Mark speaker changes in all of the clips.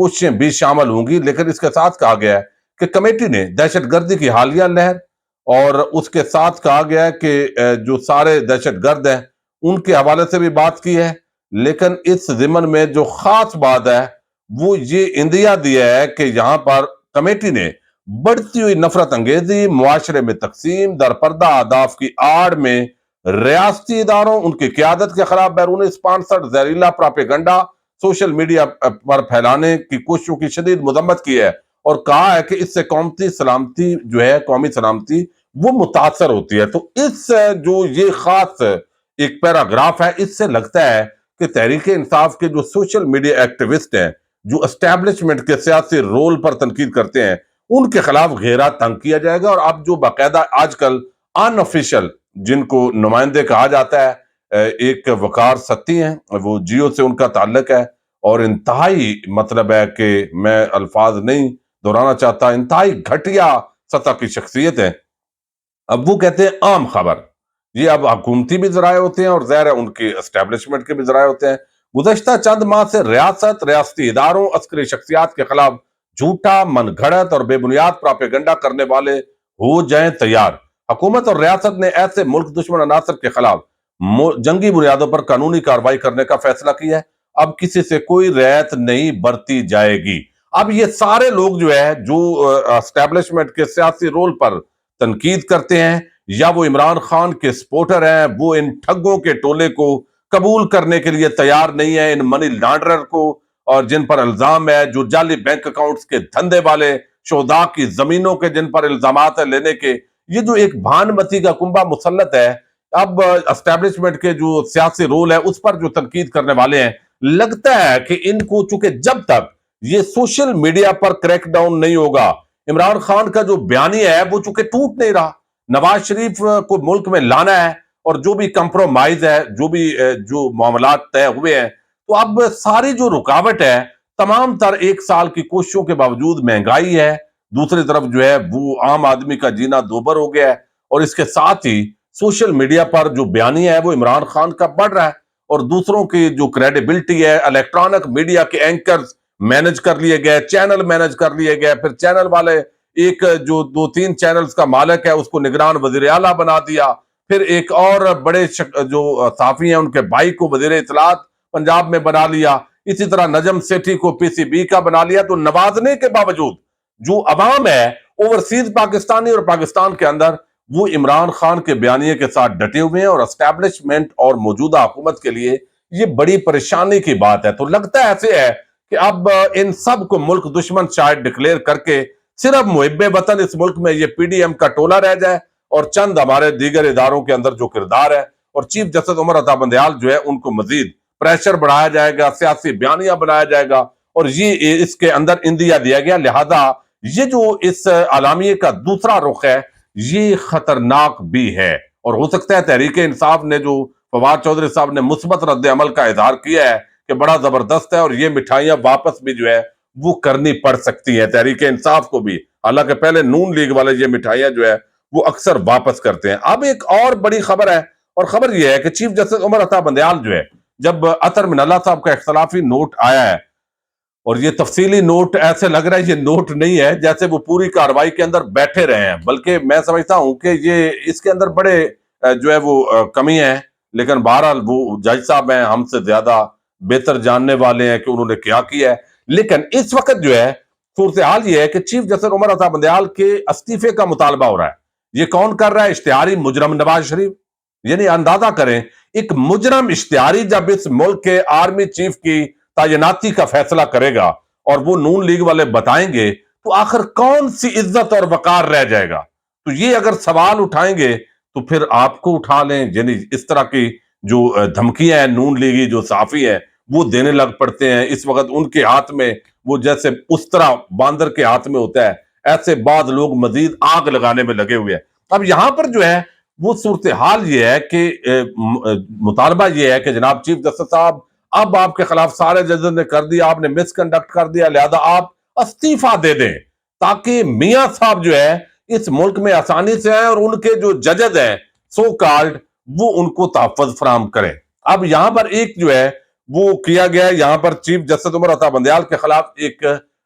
Speaker 1: کوششیں بھی شامل ہوں گی، لیکن اس کے ساتھ کہا گیا ہے کہ کمیٹی نے دہشت گردی کی حالیہ لہر اور اس کے ساتھ کہا گیا ہے کہ جو سارے دہشت گرد ہیں ان کے حوالے سے بھی بات کی ہے، لیکن اس ضمن میں جو خاص بات ہے وہ یہ اندیا دیا ہے کہ یہاں پر کمیٹی نے بڑھتی ہوئی نفرت انگیزی، معاشرے میں تقسیم، درپردہ اہداف کی آڑ میں ریاستی اداروں ان کی قیادت کے خلاف بیرون اسپانسر زہریلا پراپیگنڈا سوشل میڈیا پر پھیلانے کی کوششوں کی شدید مذمت کی ہے، اور کہا ہے کہ اس سے قومی سلامتی وہ متاثر ہوتی ہے۔ تو اس جو یہ خاص ایک پیراگراف ہے، اس سے لگتا ہے کہ تحریک انصاف کے جو سوشل میڈیا ایکٹیوسٹ ہیں، جو اسٹیبلشمنٹ کے سیاسی رول پر تنقید کرتے ہیں، ان کے خلاف گھیرا تنگ کیا جائے گا، اور اب جو باقاعدہ آج کل ان آفیشل جن کو نمائندے کہا جاتا ہے، ایک وقار ستی ہیں، وہ جیو سے ان کا تعلق ہے، اور انتہائی مطلب ہے کہ میں الفاظ نہیں دہرانا چاہتا، انتہائی گھٹیا سطح کی شخصیت ہے۔ اب وہ کہتے ہیں عام خبر، یہ اب حکومتی بھی ذرائع ہوتے ہیں اور ظاہر ہے ان کی اسٹیبلشمنٹ کے بھی ذرائع ہوتے ہیں۔ گزشتہ چند ماہ سے ریاست، ریاستی اداروں، عسکری شخصیات کے خلاف جھوٹا، من گھڑت اور بے بنیاد پراپیگنڈا کرنے والے ہو جائیں تیار۔ حکومت اور ریاست نے ایسے ملک دشمن عناصر کے خلاف جنگی بنیادوں پر قانونی کارروائی کرنے کا فیصلہ کیا ہے۔ اب کسی سے کوئی رعایت نہیں برتی جائے گی۔ اب یہ سارے لوگ جو ہے جو اسٹیبلشمنٹ کے سیاسی رول پر تنقید کرتے ہیں، یا وہ عمران خان کے سپورٹر ہیں، وہ ان ٹھگوں کے ٹولے کو قبول کرنے کے لیے تیار نہیں ہے، ان منی لانڈرر کو، اور جن پر الزام ہے، جو جعلی بینک اکاؤنٹس کے دھندے والے، شہداء کی زمینوں کے جن پر الزامات ہیں لینے کے، یہ جو ایک بھانمتی کا کنبہ مسلط ہے، اب اسٹیبلشمنٹ کے جو سیاسی رول ہے اس پر جو تنقید کرنے والے ہیں، لگتا ہے کہ ان کو چونکہ جب تک یہ سوشل میڈیا پر کریک ڈاؤن نہیں ہوگا، عمران خان کا جو بیانیہ ہے وہ چونکہ ٹوٹ نہیں رہا، نواز شریف کو ملک میں لانا ہے، اور جو بھی کمپرومائز ہے، جو معاملات طے ہوئے ہیں، تو اب ساری جو رکاوٹ ہے، تمام تر ایک سال کی کوششوں کے باوجود مہنگائی ہے، دوسری طرف جو ہے وہ عام آدمی کا جینا دوبر ہو گیا ہے، اور اس کے ساتھ ہی سوشل میڈیا پر جو بیانیہ ہے وہ عمران خان کا بڑھ رہا ہے، اور دوسروں کی جو کریڈیبلٹی ہے، الیکٹرانک میڈیا کے اینکرز مینج کر لیے گئے، چینل مینج کر لیے گئے، پھر چینل والے ایک جو 2-3 چینلز کا مالک ہے اس کو نگران وزیر اعلیٰ بنا دیا، پھر ایک اور بڑے جو صحافی ہیں ان کے بھائی کو وزیر اطلاعات پنجاب میں بنا لیا، اسی طرح نجم سیٹھی کو پی سی بی کا بنا لیا۔ تو نوازنے کے باوجود جو عوام ہے اوورسیز پاکستانی اور پاکستان کے اندر، وہ عمران خان کے بیانیے کے ساتھ ڈٹے ہوئے ہیں، اور اسٹیبلشمنٹ اور موجودہ حکومت کے لیے یہ بڑی پریشانی کی بات ہے۔ تو لگتا ایسے ہے کہ اب ان سب کو ملک دشمن شاید ڈکلیئر کر کے صرف محب وطن اس ملک میں یہ پی ڈی ایم کا ٹولہ رہ جائے، اور چند ہمارے دیگر اداروں کے اندر جو کردار ہے، اور چیف جسٹس عمر عطا بندیال جو ہے ان کو مزید پریشر بڑھایا جائے گا، سیاسی بیانیہ بنایا جائے گا، اور یہ اس کے اندر اندیا دیا گیا۔ لہذا یہ جو اس اعلامیے کا دوسرا رخ ہے یہ خطرناک بھی ہے، اور ہو سکتا ہے تحریک انصاف نے جو فواد چودھری صاحب نے مثبت رد عمل کا اظہار کیا ہے کہ بڑا زبردست ہے، اور یہ مٹھائیاں واپس بھی جو ہے وہ کرنی پڑ سکتی ہیں تحریک انصاف کو بھی، حالانکہ پہلے نون لیگ والے یہ مٹھائیاں جو ہے وہ اکثر واپس کرتے ہیں۔ اب ایک اور بڑی خبر ہے، اور خبر یہ ہے کہ چیف جسٹس عمر عطا بندیال جو ہے، جب اطہر من اللہ صاحب کا اختلافی نوٹ آیا ہے، اور یہ تفصیلی نوٹ ایسے لگ رہا ہے یہ نوٹ نہیں ہے جیسے وہ پوری کاروائی کے اندر بیٹھے رہے ہیں، بلکہ میں سمجھتا ہوں کہ یہ اس کے اندر بڑے جو ہے وہ کمی ہے، لیکن بہرحال وہ جج صاحب ہیں، ہم سے زیادہ بہتر جاننے والے ہیں کہ انہوں نے کیا کیا ہے۔ لیکن اس وقت جو ہے صورتحال یہ ہے کہ چیف جسٹس عمر عطا بندیال کے استعفے کا مطالبہ ہو رہا ہے۔ یہ کون کر رہا ہے؟ اشتہاری مجرم نواز شریف۔ یعنی اندازہ کریں، ایک مجرم اشتہاری جب اس ملک کے آرمی چیف کی تعیناتی کا فیصلہ کرے گا اور وہ نون لیگ والے بتائیں گے، تو آخر کون سی عزت اور وقار رہ جائے گا؟ تو یہ اگر سوال اٹھائیں گے تو پھر آپ کو اٹھا لیں، یعنی اس طرح کی جو دھمکیاں ہیں نون لیگی جو صحافی ہیں وہ دینے لگ پڑتے ہیں اس وقت، ان کے ہاتھ میں وہ جیسے اس طرح باندر کے ہاتھ میں ہوتا ہے، ایسے بعض لوگ مزید آگ لگانے میں لگے ہوئے ہیں۔ اب یہاں پر جو ہے وہ صورتحال یہ ہے کہ مطالبہ یہ ہے کہ جناب چیف جسٹس صاحب، اب آپ کے خلاف سارے ججز نے کر دیا، آپ نے مس کنڈکٹ کر دیا، لہذا آپ استعفیٰ دے دیں تاکہ میاں صاحب جو ہے اس ملک میں آسانی سے ہیں، اور ان کے جو ججز ہیں سو کالڈ وہ ان کو تحفظ فراہم کریں۔ اب یہاں پر ایک جو ہے وہ کیا گیا ہے۔ یہاں پر چیف جسٹس عمر عطا بندیال کے خلاف ایک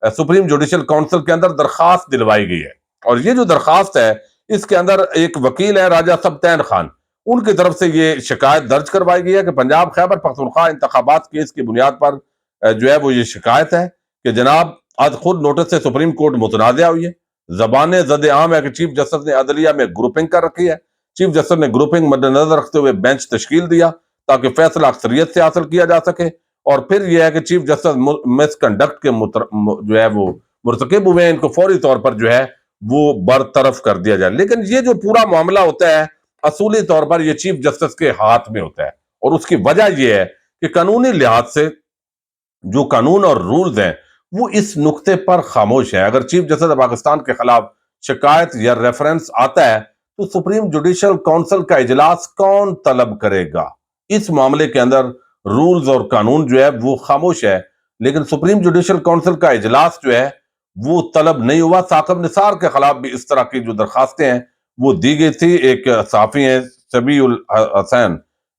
Speaker 1: سپریم جوڈیشل کونسل کے اندر درخواست دلوائی گئی ہے، اور یہ جو درخواست ہے اس کے اندر ایک وکیل ہے راجہ سبتین خان، ان کی طرف سے یہ شکایت درج کروائی گئی ہے کہ پنجاب خیبر پختونخوا انتخابات کیس کی بنیاد پر جو ہے وہ یہ شکایت ہے کہ جناب آج خود نوٹس سے سپریم کورٹ متنازع ہوئی ہے۔ زبان زد عام ہے کہ چیف جسٹس نے عدلیہ میں گروپنگ کر رکھی ہے۔ چیف جسٹس نے گروپنگ مد نظر رکھتے ہوئے بینچ تشکیل دیا تاکہ فیصلہ اکثریت سے حاصل کیا جا سکے، اور پھر یہ ہے کہ چیف جسٹس مس کنڈکٹ کے جو ہے وہ مرتکب ہوئے ہیں، ان کو فوری طور پر جو ہے وہ برطرف کر دیا جائے۔ لیکن یہ جو پورا معاملہ ہوتا ہے اصولی طور پر یہ چیف جسٹس کے ہاتھ میں ہوتا ہے، اور اس کی وجہ یہ ہے کہ قانونی لحاظ سے جو قانون اور رولز ہیں وہ اس نقطے پر خاموش ہیں۔ اگر چیف جسٹس پاکستان کے خلاف شکایت یا ریفرنس آتا ہے تو سپریم جوڈیشل کونسل کا اجلاس کون طلب کرے گا؟ اس معاملے کے اندر رولز اور قانون جو ہے وہ خاموش ہے، لیکن سپریم جوڈیشل کونسل کا اجلاس جو ہے وہ طلب نہیں ہوا۔ ثاقب نثار کے خلاف بھی اس طرح کی جو درخواستیں ہیں وہ دی گئی تھی۔ ایک صحافی ہیں سبی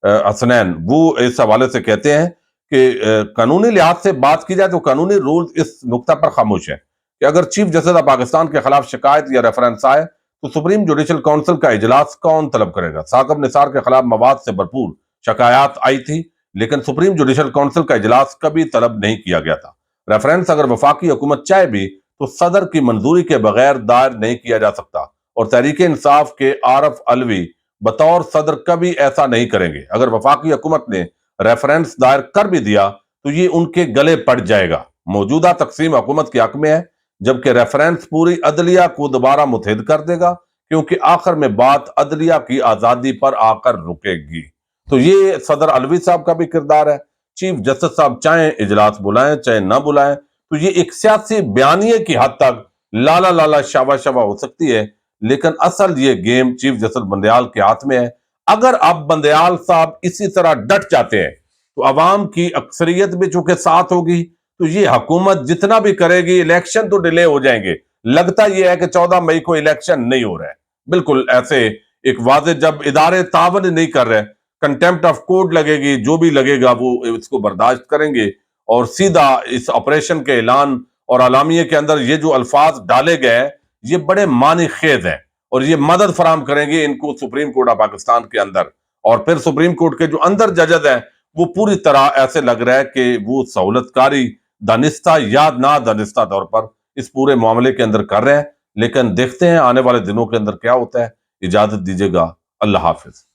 Speaker 1: حسنین، وہ اس حوالے سے کہتے ہیں کہ قانونی لحاظ سے بات کی جائے تو قانونی رولز اس نقطہ پر خاموش ہے کہ اگر چیف جسٹس پاکستان کے خلاف شکایت یا ریفرنس آئے تو سپریم جوڈیشل کونسل کا اجلاس کون طلب کرے گا؟ ثاقب نثار کے خلاف مواد سے بھرپور شکایات آئی تھی، لیکن سپریم جوڈیشل کونسل کا اجلاس کبھی طلب نہیں کیا گیا تھا۔ ریفرنس اگر وفاقی حکومت چاہے بھی تو صدر کی منظوری کے بغیر دائر نہیں کیا جا سکتا، اور تحریک انصاف کے عارف علوی بطور صدر کبھی ایسا نہیں کریں گے۔ اگر وفاقی حکومت نے ریفرنس دائر کر بھی دیا تو یہ ان کے گلے پڑ جائے گا۔ موجودہ تقسیم حکومت کے حق میں ہے، جبکہ ریفرنس پوری عدلیہ کو دوبارہ متحد کر دے گا، کیونکہ آخر میں بات عدلیہ کی آزادی پر آ کر رکے گی۔ تو یہ صدر علوی صاحب کا بھی کردار ہے۔ چیف جسٹس صاحب چاہیں اجلاس بلائیں چاہے نہ بلائیں، تو یہ ایک سیاسی بیانیے کی حد تک لالا لالا شوا شوا ہو سکتی ہے، لیکن اصل یہ گیم چیف جسٹس بندیال کے ہاتھ میں ہے۔ اگر اب بندیال صاحب اسی طرح ڈٹ جاتے ہیں تو عوام کی اکثریت بھی چونکہ ساتھ ہوگی تو یہ حکومت جتنا بھی کرے گی الیکشن تو ڈیلے ہو جائیں گے۔ لگتا یہ ہے کہ 14 مئی کو الیکشن نہیں ہو رہا ہے، بالکل ایسے ایک واضح جب ادارے تعاون نہیں کر رہے، کنٹیمپٹ آف کورٹ لگے گی، جو بھی لگے گا وہ اس کو برداشت کریں گے، اور سیدھا اس آپریشن کے اعلان اور اعلامیے کے اندر یہ جو الفاظ ڈالے گئے یہ بڑے معنی خیز ہیں، اور یہ مدد فراہم کریں گے ان کو سپریم کورٹ آف پاکستان کے اندر۔ اور پھر سپریم کورٹ کے جو اندر ججز ہیں وہ پوری طرح ایسے لگ رہا ہے کہ وہ سہولت کاری دانستہ یا نہ دانستہ طور پر اس پورے معاملے کے اندر کر رہے ہیں، لیکن دیکھتے ہیں آنے والے دنوں کے اندر کیا ہوتا ہے۔ اجازت دیجیے گا، اللہ حافظ۔